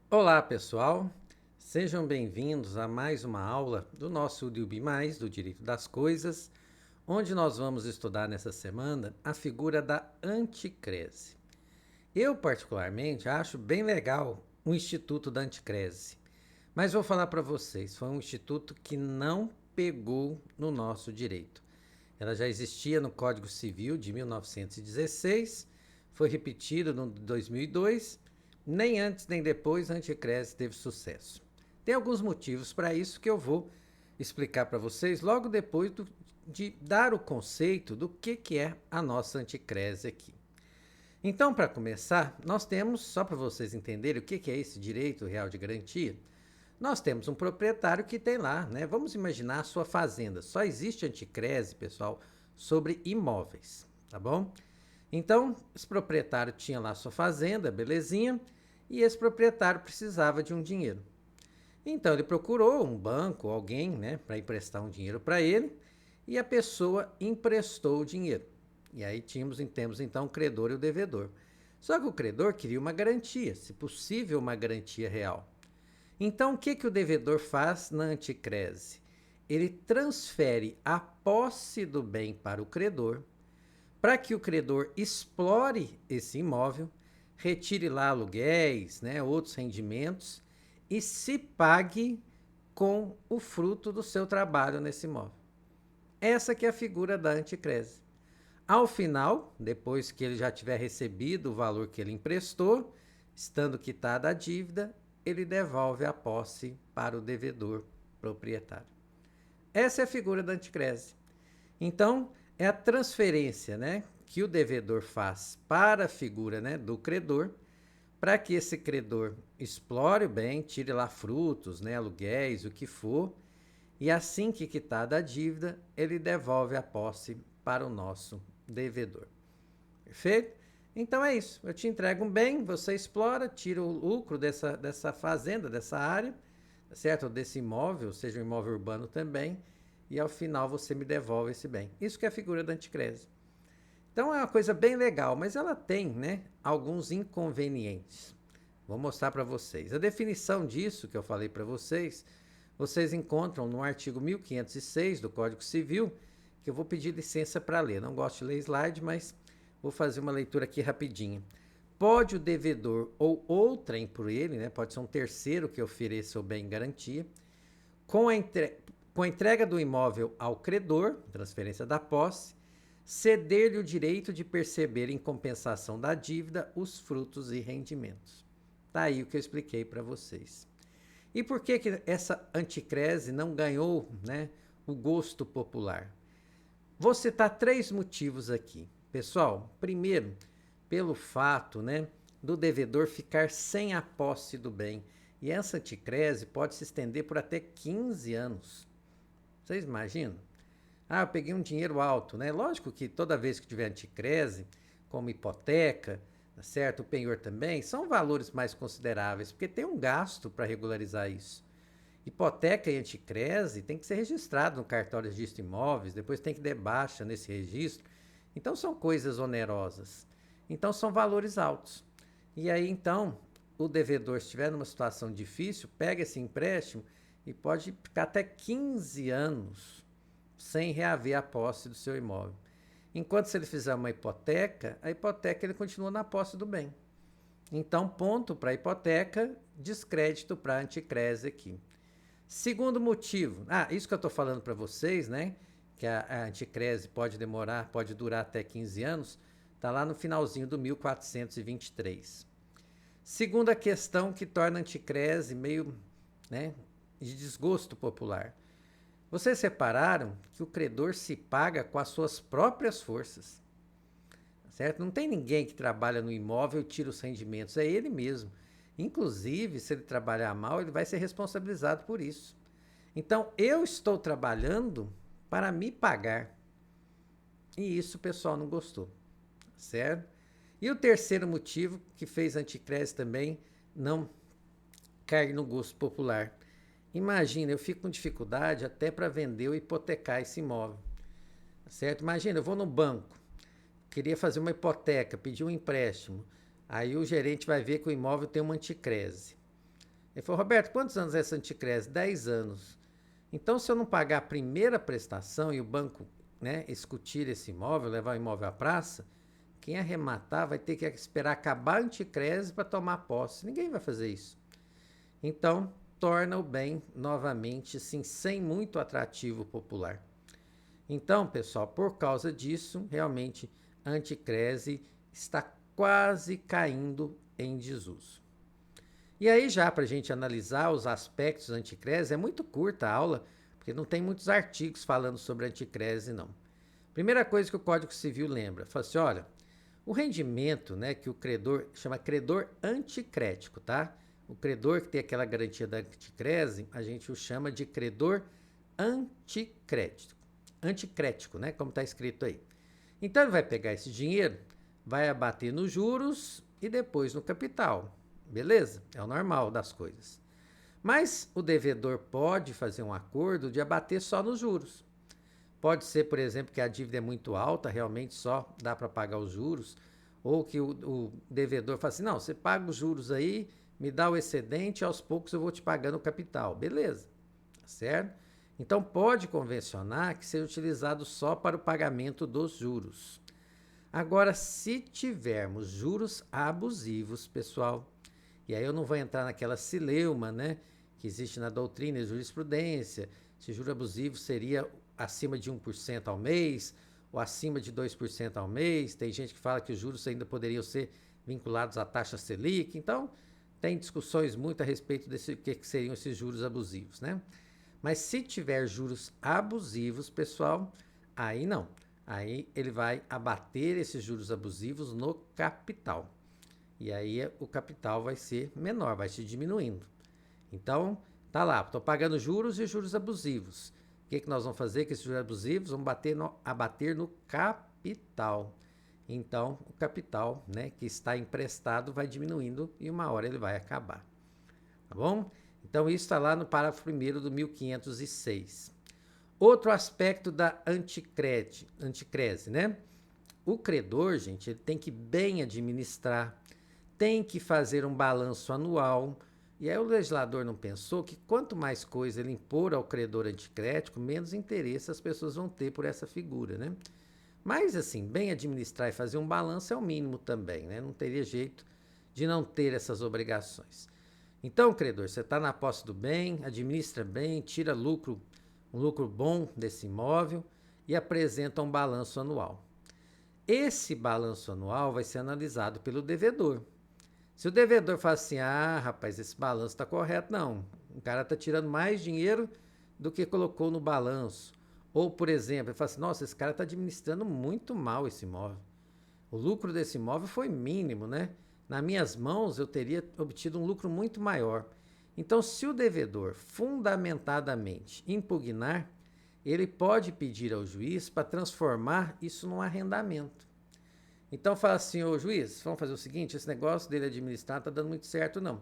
Olá, pessoal. Sejam bem-vindos a mais uma aula do nosso UDIUB+, do Direito das Coisas, onde nós vamos estudar nessa semana a figura da anticrese. Eu, particularmente, acho bem legal o Instituto da Anticrese, mas vou falar para vocês, foi um instituto que não pegou no nosso direito. Ela já existia no Código Civil de 1916, foi repetido no 2002, nem antes nem depois a anticrese teve sucesso. Tem alguns motivos para isso que eu vou explicar para vocês logo depois de dar o conceito do que é a nossa anticrese aqui. Então, para começar, nós temos, só para vocês entenderem o que é esse direito real de garantia, nós temos um proprietário que tem lá, né? Vamos imaginar a sua fazenda. Só existe anticrese, pessoal, sobre imóveis, tá bom? Então, esse proprietário tinha lá a sua fazenda, belezinha, e esse proprietário precisava de um dinheiro. Então, ele procurou um banco, alguém, né, para emprestar um dinheiro para ele, e a pessoa emprestou o dinheiro. E aí temos então o credor e o devedor. Só que o credor queria uma garantia, se possível, uma garantia real. Então, o que o devedor faz na anticrese? Ele transfere a posse do bem para o credor, para que o credor explore esse imóvel, retire lá aluguéis, né, outros rendimentos e se pague com o fruto do seu trabalho nesse imóvel. Essa que é a figura da anticrese. Ao final, depois que ele já tiver recebido o valor que ele emprestou, estando quitada a dívida, ele devolve a posse para o devedor proprietário. Essa é a figura da anticrese. Então, é a transferência, né, que o devedor faz para a figura, né, do credor, para que esse credor explore o bem, tire lá frutos, né, aluguéis, o que for, e assim que quitada a dívida, ele devolve a posse para o nosso devedor. Perfeito? Então é isso. Eu te entrego um bem, você explora, tira o lucro dessa fazenda, dessa área, certo? Ou desse imóvel, seja um imóvel urbano também, e ao final você me devolve esse bem. Isso que é a figura da anticrese. Então é uma coisa bem legal, mas ela tem, né, alguns inconvenientes. Vou mostrar para vocês. A definição disso que eu falei para vocês, vocês encontram no artigo 1506 do Código Civil, que eu vou pedir licença para ler. Não gosto de ler slide, mas vou fazer uma leitura aqui rapidinho. Pode o devedor ou outrem por ele, né, pode ser um terceiro que ofereça o bem em garantia, com a entrega do imóvel ao credor, transferência da posse, ceder-lhe o direito de perceber em compensação da dívida os frutos e rendimentos. Tá aí o que eu expliquei para vocês. E por que essa anticrese não ganhou, né, o gosto popular? Vou citar três motivos aqui. Pessoal, primeiro, pelo fato, né, do devedor ficar sem a posse do bem. E essa anticrese pode se estender por até 15 anos. Vocês imaginam? Ah, eu peguei um dinheiro alto, né? Lógico que toda vez que tiver anticrese, como hipoteca, tá certo? O penhor também, são valores mais consideráveis, porque tem um gasto para regularizar isso. Hipoteca e anticrese tem que ser registrado no cartório de registro de imóveis, depois tem que dar baixa nesse registro. Então são coisas onerosas. Então são valores altos. E aí então o devedor, se estiver numa situação difícil, pega esse empréstimo e pode ficar até 15 anos sem reaver a posse do seu imóvel. Enquanto se ele fizer uma hipoteca, a hipoteca ele continua na posse do bem. Então, ponto para a hipoteca, descrédito para a anticrese aqui. Segundo motivo, isso que eu estou falando para vocês, né? Que a anticrese pode demorar, pode durar até 15 anos, está lá no finalzinho do 1423. Segunda questão que torna a anticrese meio, né, de desgosto popular. Vocês repararam que o credor se paga com as suas próprias forças, certo? Não tem ninguém que trabalha no imóvel e tira os rendimentos, é ele mesmo. Inclusive, se ele trabalhar mal, ele vai ser responsabilizado por isso. Então, eu estou trabalhando para me pagar. E isso o pessoal não gostou, certo? E o terceiro motivo que fez a anticrese também não cair no gosto popular. Imagina, eu fico com dificuldade até para vender ou hipotecar esse imóvel, certo? Imagina, eu vou no banco, queria fazer uma hipoteca, pedir um empréstimo, aí o gerente vai ver que o imóvel tem uma anticrese. Ele falou, Roberto, quantos anos é essa anticrese? 10 anos. Então, se eu não pagar a primeira prestação e o banco, né, escutir esse imóvel, levar o imóvel à praça, quem arrematar vai ter que esperar acabar a anticrese para tomar posse. Ninguém vai fazer isso. Então, torna o bem novamente, sim, sem muito atrativo popular. Então, pessoal, por causa disso, realmente a anticrese está quase caindo em desuso. E aí, já para a gente analisar os aspectos da anticrese, é muito curta a aula, porque não tem muitos artigos falando sobre anticrese, não. Primeira coisa que o Código Civil lembra, fala assim, olha, o rendimento, né, que o credor chama credor anticrético, tá? O credor que tem aquela garantia da anticrese, a gente o chama de credor anticrético, né, como está escrito aí. Então ele vai pegar esse dinheiro, vai abater nos juros e depois no capital. Beleza? É o normal das coisas. Mas o devedor pode fazer um acordo de abater só nos juros. Pode ser, por exemplo, que a dívida é muito alta, realmente só dá para pagar os juros, ou que o devedor fala assim, não, você paga os juros aí, me dá o excedente, aos poucos eu vou te pagando o capital. Beleza, certo? Então pode convencionar que seja utilizado só para o pagamento dos juros. Agora, se tivermos juros abusivos, pessoal, e aí eu não vou entrar naquela cileuma, né, que existe na doutrina e jurisprudência, se juro abusivo seria acima de 1% ao mês, ou acima de 2% ao mês. Tem gente que fala que os juros ainda poderiam ser vinculados à taxa Selic. Então, tem discussões muito a respeito desse que seriam esses juros abusivos, né? Mas se tiver juros abusivos, pessoal, aí não. Aí ele vai abater esses juros abusivos no capital. E aí o capital vai ser menor, vai se diminuindo. Então, tá lá, estou pagando juros e juros abusivos. O que nós vamos fazer com esses juros abusivos? Vamos abater no capital. Então, o capital, né, que está emprestado vai diminuindo e uma hora ele vai acabar. Tá bom? Então, isso está lá no parágrafo 1º do 1506. Outro aspecto da anticrese, né? O credor, gente, ele tem que bem administrar, tem que fazer um balanço anual. E aí o legislador não pensou que quanto mais coisa ele impor ao credor anticrético, menos interesse as pessoas vão ter por essa figura, né? Mas, assim, bem administrar e fazer um balanço é o mínimo também, né? Não teria jeito de não ter essas obrigações. Então, credor, você está na posse do bem, administra bem, tira lucro, um lucro bom desse imóvel e apresenta um balanço anual. Esse balanço anual vai ser analisado pelo devedor. Se o devedor fala assim, rapaz, esse balanço está correto, não. O cara está tirando mais dinheiro do que colocou no balanço. Ou, por exemplo, ele fala assim, nossa, esse cara está administrando muito mal esse imóvel. O lucro desse imóvel foi mínimo, né? Nas minhas mãos eu teria obtido um lucro muito maior. Então, se o devedor fundamentadamente impugnar, ele pode pedir ao juiz para transformar isso num arrendamento. Então fala assim, ô juiz, vamos fazer o seguinte, esse negócio dele administrar está dando muito certo, não.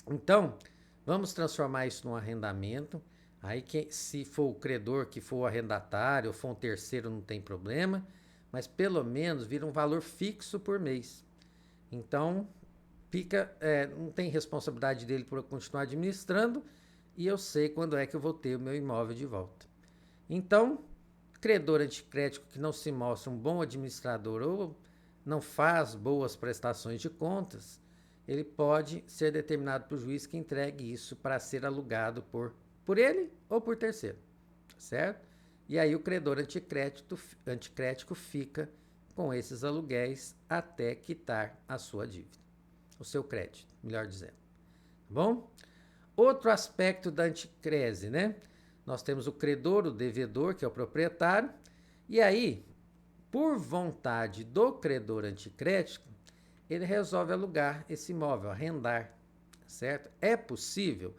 Então, vamos transformar isso num arrendamento. Aí, se for o credor que for o arrendatário, ou for um terceiro, não tem problema. Mas pelo menos vira um valor fixo por mês. Então, não tem responsabilidade dele por continuar administrando. E eu sei quando é que eu vou ter o meu imóvel de volta. Então, credor anticrético que não se mostra um bom administrador ou não faz boas prestações de contas, ele pode ser determinado por juiz que entregue isso para ser alugado por ele ou por terceiro, certo? E aí o credor anticrético fica com esses aluguéis até quitar a sua dívida, o seu crédito, melhor dizendo. Tá bom? Outro aspecto da anticrese, né? Nós temos o credor, o devedor, que é o proprietário, e aí, por vontade do credor anticrético, ele resolve alugar esse imóvel, arrendar, certo? É possível?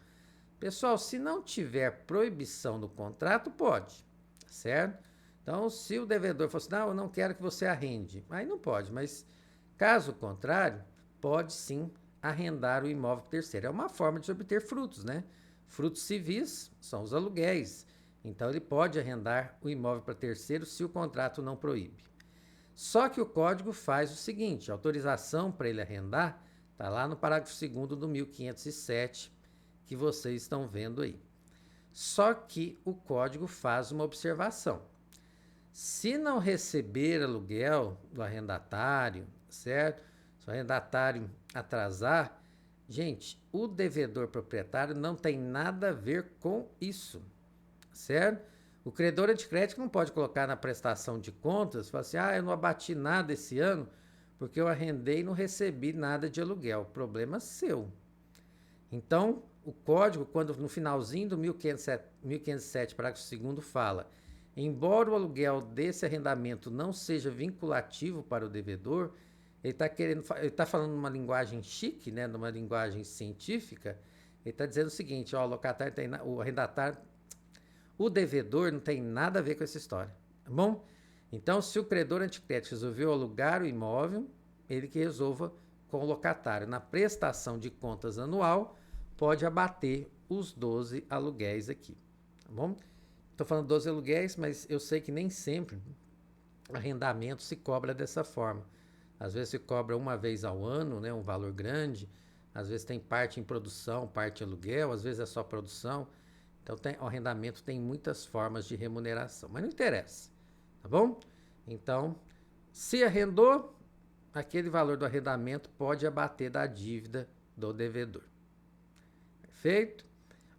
Pessoal, se não tiver proibição no contrato, pode, certo? Então, se o devedor fosse, não, eu não quero que você arrende, aí não pode, mas caso contrário, pode sim arrendar o imóvel para terceiro. É uma forma de obter frutos, né? Frutos civis são os aluguéis. Então, ele pode arrendar o imóvel para terceiro se o contrato não proíbe. Só que o código faz o seguinte, a autorização para ele arrendar Está lá no parágrafo 2º do 1507, que vocês estão vendo aí. Só que o código faz uma observação. Se não receber aluguel do arrendatário, certo? Se o arrendatário atrasar, gente, o devedor proprietário não tem nada a ver com isso, certo? O credor anticrético não pode colocar na prestação de contas, falar assim, eu não abati nada esse ano porque eu arrendei e não recebi nada de aluguel. Problema seu. Então, o código, quando no finalzinho do 1507, parágrafo 2º, fala: embora o aluguel desse arrendamento não seja vinculativo para o devedor, ele está falando numa linguagem chique, né, numa linguagem científica, ele está dizendo o seguinte, o locatário o arrendatário, o devedor não tem nada a ver com essa história, tá bom? Então, se o credor anticrético resolveu alugar o imóvel, ele que resolva com o locatário. Na prestação de contas anual, pode abater os 12 aluguéis aqui, tá bom? Estou falando 12 aluguéis, mas eu sei que nem sempre arrendamento se cobra dessa forma. Às vezes se cobra uma vez ao ano, né, um valor grande. Às vezes tem parte em produção, parte em aluguel, às vezes é só produção. Então o arrendamento tem muitas formas de remuneração, mas não interessa, tá bom? Então, se arrendou, aquele valor do arrendamento pode abater da dívida do devedor. Perfeito?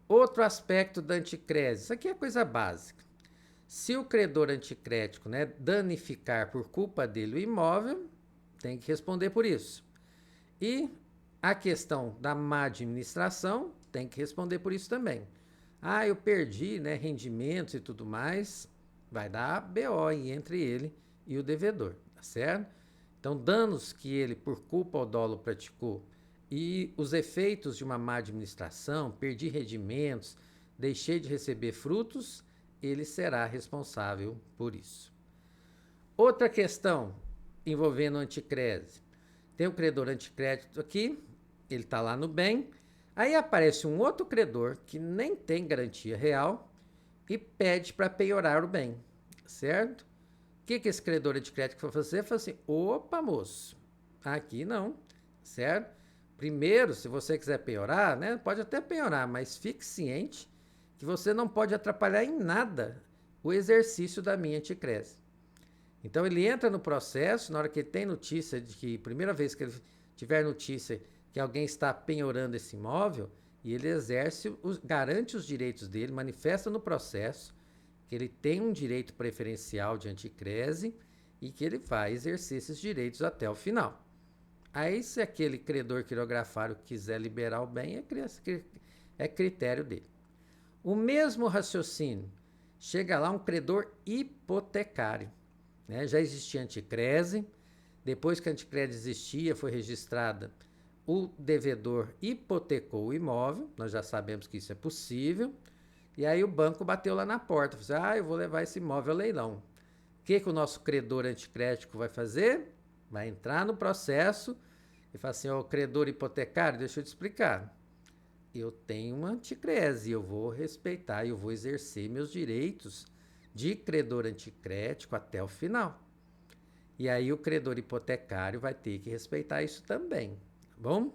Outro aspecto da anticrédito, isso aqui é coisa básica. Se o credor anticrético, né, danificar por culpa dele o imóvel, tem que responder por isso. E a questão da má administração, tem que responder por isso também. Eu perdi, né, rendimentos e tudo mais, vai dar BO entre ele e o devedor, tá certo? Então, danos que ele, por culpa ou dolo, praticou e os efeitos de uma má administração, perdi rendimentos, deixei de receber frutos, ele será responsável por isso. Outra questão envolvendo anticrédito. Tem o credor anticrédito aqui, ele está lá no bem, aí aparece um outro credor que nem tem garantia real e pede para penhorar o bem, certo? O que esse credor anticrédito vai fazer? Fala assim, opa, moço, aqui não, certo? Primeiro, se você quiser penhorar, né, pode até penhorar, mas fique ciente que você não pode atrapalhar em nada o exercício da minha anticrédito. Então, ele entra no processo, na hora que ele tem notícia de que, primeira vez que ele tiver notícia que alguém está penhorando esse imóvel, e ele exerce, garante os direitos dele, manifesta no processo que ele tem um direito preferencial de anticrese e que ele vai exercer esses direitos até o final. Aí, se aquele credor quirografário quiser liberar o bem, é critério dele. O mesmo raciocínio, chega lá um credor hipotecário, né? Já existia anticrese, depois que a anticrese existia, foi registrada, o devedor hipotecou o imóvel, nós já sabemos que isso é possível, e aí o banco bateu lá na porta, falou assim, eu vou levar esse imóvel ao leilão. O que o nosso credor anticrético vai fazer? Vai entrar no processo e falar assim, credor hipotecário, deixa eu te explicar. Eu tenho uma anticrese, eu vou respeitar, eu vou exercer meus direitos de credor anticrético até o final. E aí o credor hipotecário vai ter que respeitar isso também, tá bom?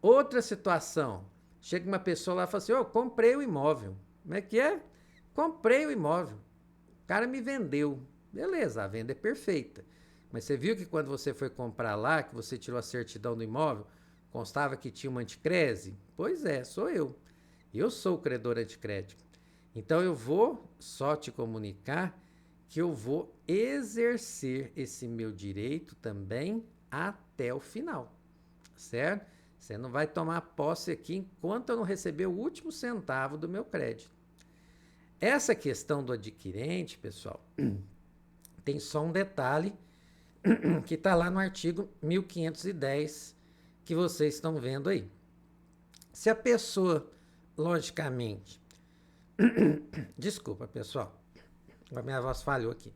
Outra situação, chega uma pessoa lá e fala assim, comprei o imóvel. Como é que é? Comprei o imóvel. O cara me vendeu. Beleza, a venda é perfeita. Mas você viu que quando você foi comprar lá, que você tirou a certidão do imóvel, constava que tinha uma anticrese? Pois é, sou eu. Eu sou o credor anticrético. Então eu vou só te comunicar que eu vou exercer esse meu direito também até o final, certo? Você não vai tomar posse aqui enquanto eu não receber o último centavo do meu crédito. Essa questão do adquirente, pessoal, tem só um detalhe que está lá no artigo 1510 que vocês estão vendo aí. Se a pessoa, logicamente, desculpa, pessoal, a minha voz falhou aqui.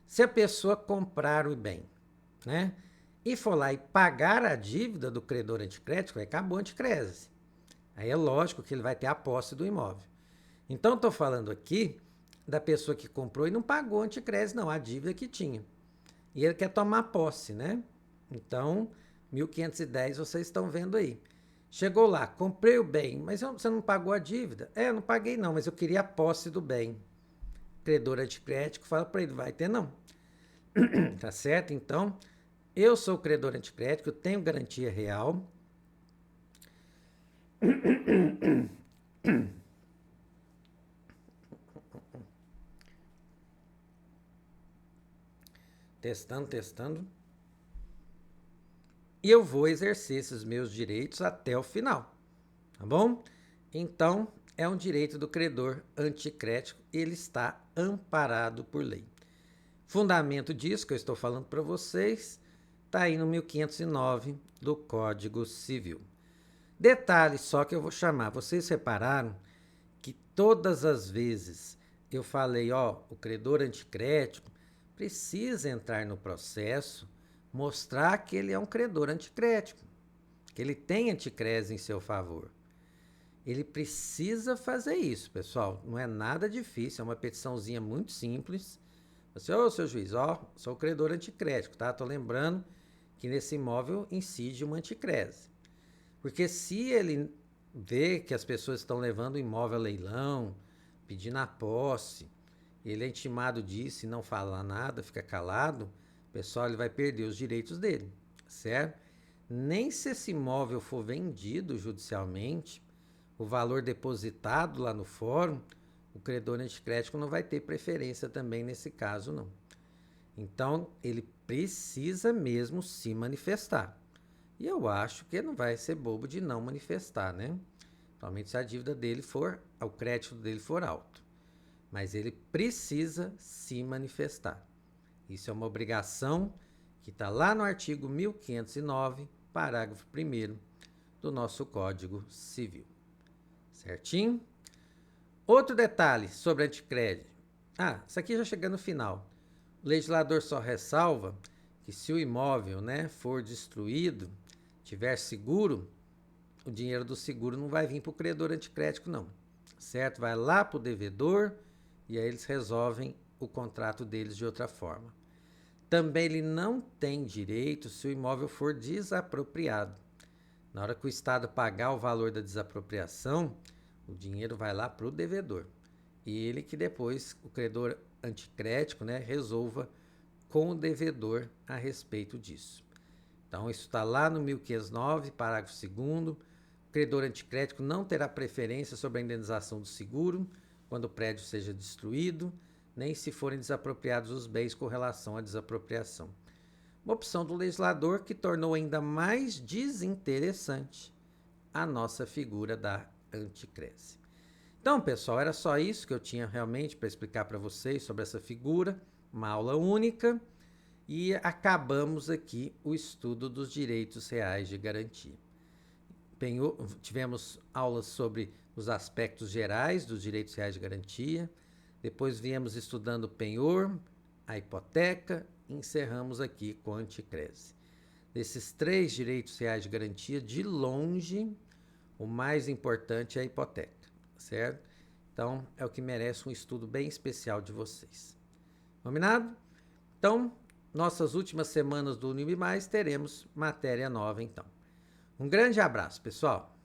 Se a pessoa comprar o bem, né, e for lá e pagar a dívida do credor anticrético, aí acabou a anticrese. Aí é lógico que ele vai ter a posse do imóvel. Então, estou falando aqui da pessoa que comprou e não pagou a anticrese, não, a dívida que tinha. E ele quer tomar posse, né? Então, 1.510 vocês estão vendo aí. Chegou lá, comprei o bem, mas você não pagou a dívida? Eu não paguei não, mas eu queria a posse do bem. O credor anticrético fala para ele, vai ter não. Tá certo? Então, eu sou o credor anticrético, eu tenho garantia real. Testando. E eu vou exercer esses meus direitos até o final. Tá bom? Então, é um direito do credor anticrético, ele está amparado por lei. Fundamento disso que eu estou falando para vocês está aí no 1509 do Código Civil. Detalhe só que eu vou chamar. Vocês repararam que todas as vezes eu falei, o credor anticrético precisa entrar no processo, mostrar que ele é um credor anticrético, que ele tem anticrese em seu favor. Ele precisa fazer isso, pessoal. Não é nada difícil, é uma petiçãozinha muito simples. Você, seu juiz, sou o credor anticrético, tá? Tô lembrando que nesse imóvel incide uma anticrese. Porque se ele vê que as pessoas estão levando o imóvel a leilão, pedindo a posse, ele é intimado disso e não fala nada, fica calado, pessoal, ele vai perder os direitos dele, certo? Nem se esse imóvel for vendido judicialmente, o valor depositado lá no fórum, o credor anticrético não vai ter preferência também nesse caso, não. Então, ele precisa mesmo se manifestar. E eu acho que ele não vai ser bobo de não manifestar, né? Principalmente se a dívida dele for, o crédito dele for alto. Mas ele precisa se manifestar. Isso é uma obrigação que está lá no artigo 1509, parágrafo 1º do nosso Código Civil. Certinho? Outro detalhe sobre anticrédito. Isso aqui já chega no final. O legislador só ressalva que se o imóvel, for destruído, tiver seguro, o dinheiro do seguro não vai vir para o credor anticrético, não. Certo? Vai lá para o devedor e aí eles resolvem o contrato deles de outra forma. Também ele não tem direito se o imóvel for desapropriado. Na hora que o Estado pagar o valor da desapropriação, o dinheiro vai lá para o devedor. E ele que depois, o credor anticrético, resolva com o devedor a respeito disso. Então, isso está lá no 1509, parágrafo 2º. O credor anticrético não terá preferência sobre a indenização do seguro quando o prédio seja destruído, nem se forem desapropriados os bens com relação à desapropriação. Uma opção do legislador que tornou ainda mais desinteressante a nossa figura da anticrese. Então, pessoal, era só isso que eu tinha realmente para explicar para vocês sobre essa figura, uma aula única, e acabamos aqui o estudo dos direitos reais de garantia. Tivemos aulas sobre os aspectos gerais dos direitos reais de garantia, depois viemos estudando o penhor, a hipoteca, e encerramos aqui com a anticrese. Desses 3 direitos reais de garantia, de longe, o mais importante é a hipoteca, certo? Então, é o que merece um estudo bem especial de vocês. Combinado? Então, nossas últimas semanas do Unibe Mais teremos matéria nova, então. Um grande abraço, pessoal!